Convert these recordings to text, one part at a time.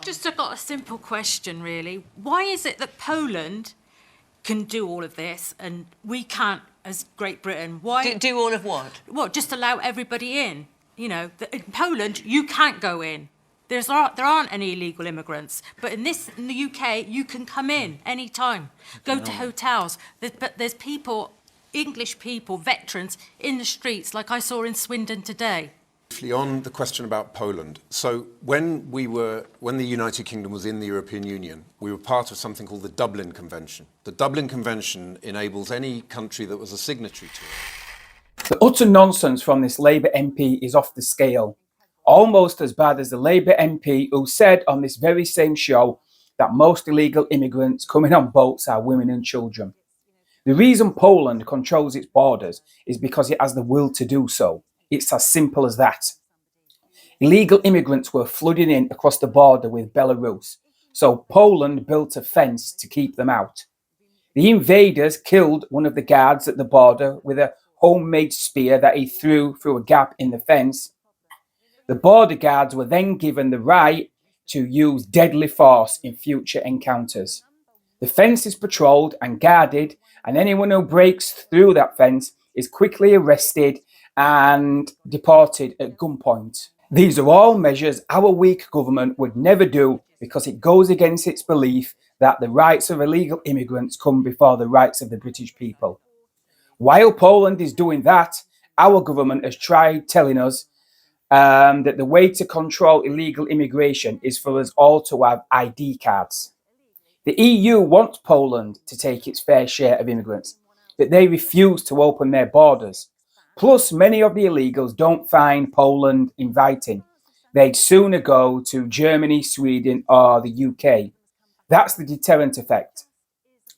Just got a simple question, really. Why is it that Poland can do all of this and we can't as Great Britain? Why do all of what? Well, just allow everybody in. You know, in Poland, you can't go in. There aren't any illegal immigrants. But in the UK, you can come in any time. Go to hotels. But there's people, English people, veterans, in the streets, like I saw in Swindon today. On the question about Poland, so when the United Kingdom was in the European Union, we were part of something called the Dublin Convention. The Dublin Convention enables any country that was a signatory to it. The utter nonsense from this Labour MP is off the scale. Almost as bad as the Labour MP who said on this very same show that most illegal immigrants coming on boats are women and children. The reason Poland controls its borders is because it has the will to do so. It's as simple as that. Illegal immigrants were flooding in across the border with Belarus, so Poland built a fence to keep them out. The invaders killed one of the guards at the border with a homemade spear that he threw through a gap in the fence. The border guards were then given the right to use deadly force in future encounters. The fence is patrolled and guarded, and anyone who breaks through that fence is quickly arrested and deported at gunpoint. These are all measures our weak government would never do because it goes against its belief that the rights of illegal immigrants come before the rights of the British people. While Poland is doing that, our government has tried telling us that the way to control illegal immigration is for us all to have ID cards. The EU wants Poland to take its fair share of immigrants, but they refuse to open their borders. Plus, many of the illegals don't find Poland inviting. They'd sooner go to Germany, Sweden, or the UK. That's the deterrent effect.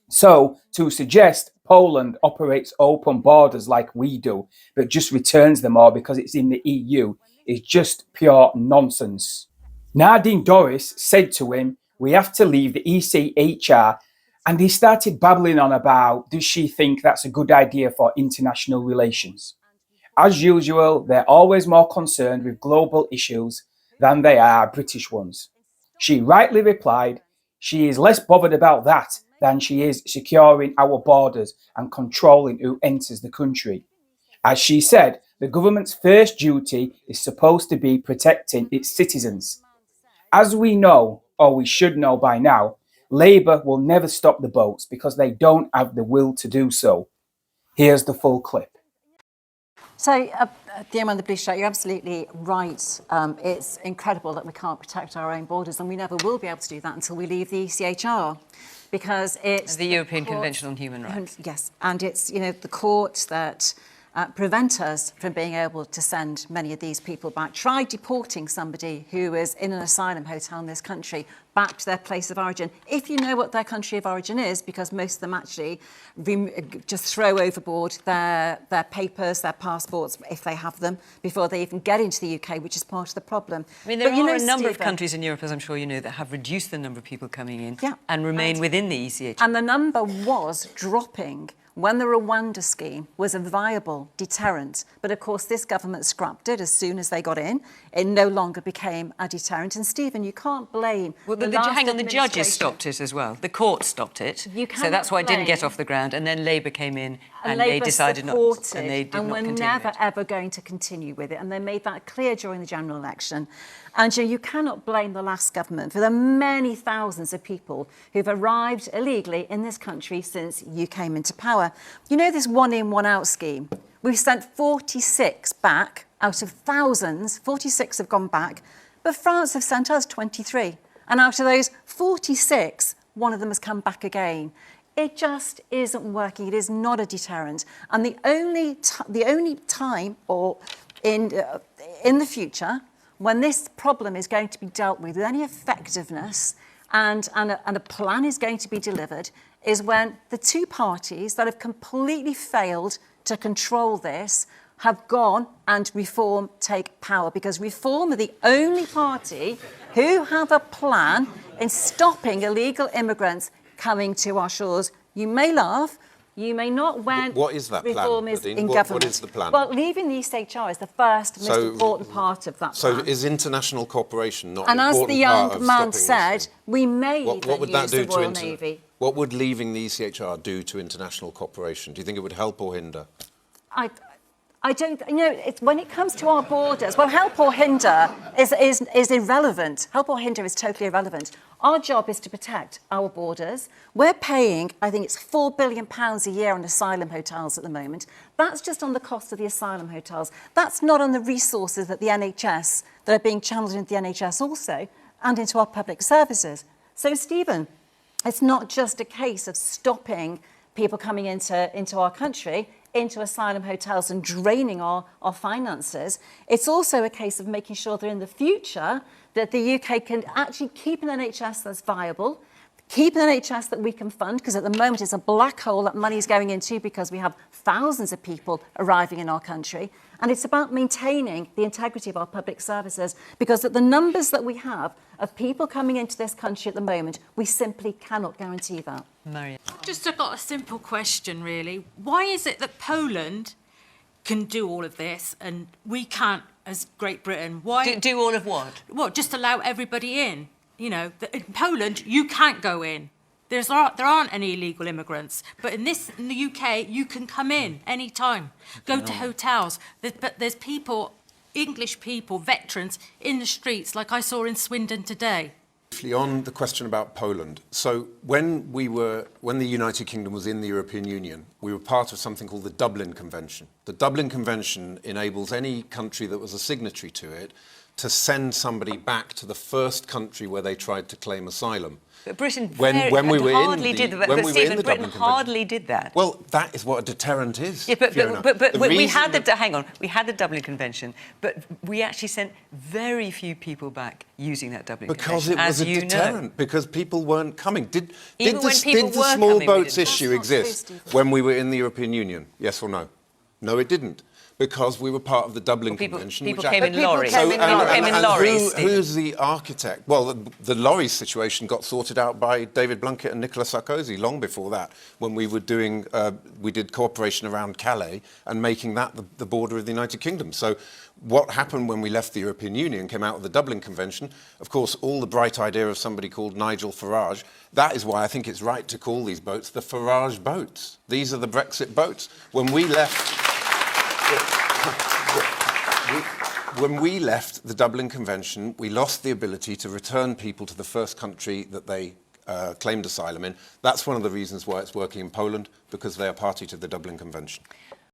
So, to suggest Poland operates open borders like we do, but just returns them all because it's in the EU, is just pure nonsense. Nadine Dorries said to him, "We have to leave the ECHR," and he started babbling on about, does she think that's a good idea for international relations? As usual, they're always more concerned with global issues than they are British ones. She rightly replied, she is less bothered about that than she is securing our borders and controlling who enters the country. As she said, the government's first duty is supposed to be protecting its citizens. As we know, or we should know by now, Labour will never stop the boats because they don't have the will to do so. Here's the full clip. So, the man in the blue shirt, you're absolutely right. It's incredible that we can't protect our own borders, and we never will be able to do that until we leave the ECHR, because it's the European Convention on Human Rights. Yes, and it's the courts that prevent us from being able to send many of these people back. Try deporting somebody who is in an asylum hotel in this country back to their place of origin, if you know what their country of origin is, because most of them actually just throw overboard their papers, their passports, if they have them, before they even get into the UK, which is part of the problem. I mean, there are a number of countries in Europe, as I'm sure you know, that have reduced the number of people coming in and remain within the ECHR. And the number was dropping when the Rwanda scheme was a viable deterrent. But of course, this government scrapped it as soon as they got in. It no longer became a deterrent. And Stephen, you can't blame... Well, hang on, the judges stopped it as well. The court stopped it. So that's why it didn't get off the ground. And then Labour came in and they decided not to. And they did not continue we're never, ever going to continue with it. And they made that clear during the general election. And you cannot blame the last government for the many thousands of people who've arrived illegally in this country since you came into power. You know this one in, one out scheme? We've sent 46 back out of thousands. 46 have gone back, but France have sent us 23. And out of those 46, one of them has come back again. It just isn't working. It is not a deterrent. And the only time or in the future when this problem is going to be dealt with any effectiveness and a plan is going to be delivered is when the two parties that have completely failed to control this have gone and Reform take power, because Reform are the only party who have a plan in stopping illegal immigrants coming to our shores. You may laugh, You may not want What is that plan, reformers Nadine? in What government. is the plan? Well, leaving the ECHR is the first, most important part of that So plan. is international cooperation not And an as important the part young of man stopping this said, thing? we may What even would that use do the to Royal Navy. What would leaving the ECHR do to international cooperation? Do you think it would help or hinder? I don't, when it comes to our borders, well, help or hinder is irrelevant. Help or hinder is totally irrelevant. Our job is to protect our borders. We're paying, I think it's £4 billion a year on asylum hotels at the moment. That's just on the cost of the asylum hotels. That's not on the resources that the NHS, that are being channeled into the NHS also, and into our public services. So, Stephen, it's not just a case of stopping people coming into our country, into asylum hotels and draining our finances. It's also a case of making sure that in the future that the UK can actually keep an NHS that's viable, keep an NHS that we can fund, because at the moment it's a black hole that money is going into because we have thousands of people arriving in our country. And it's about maintaining the integrity of our public services, because at the numbers that we have of people coming into this country at the moment, we simply cannot guarantee that. Marianne. Just got a simple question, really. Why is it that Poland can do all of this and we can't, as Great Britain? Why Do all of what? What? Just allow everybody in? You know, in Poland, you can't go in. There aren't any illegal immigrants, but in the UK, you can come in any time. Go to hotels. But there's people, English people, veterans in the streets, like I saw in Swindon today. On the question about Poland, so when the United Kingdom was in the European Union, we were part of something called the Dublin Convention. The Dublin Convention enables any country that was a signatory to it to send somebody back to the first country where they tried to claim asylum. But Britain hardly did that. But Stephen, Britain hardly did that. Well, that is what a deterrent is. Yeah, but we had hang on. We had the Dublin Convention, but we actually sent very few people back using that Dublin because Convention. it was a deterrent. Know. Because people weren't coming. Did Even when the people were small coming, boats we issue That's not true, exist Stephen. when we were in the European Union? Yes or no? No, it didn't. Because we were part of the Dublin Convention. People which came in lorries. Who's the architect? Well, the lorry situation got sorted out by David Blunkett and Nicola Sarkozy long before that, when we were doing, we did cooperation around Calais and making that the border of the United Kingdom. So what happened when we left the European Union came out of the Dublin Convention. Of course, all the bright idea of somebody called Nigel Farage. That is why I think it's right to call these boats the Farage boats. These are the Brexit boats. When we left the Dublin Convention, we lost the ability to return people to the first country that they claimed asylum in. That's one of the reasons why it's working in Poland, because they are party to the Dublin Convention.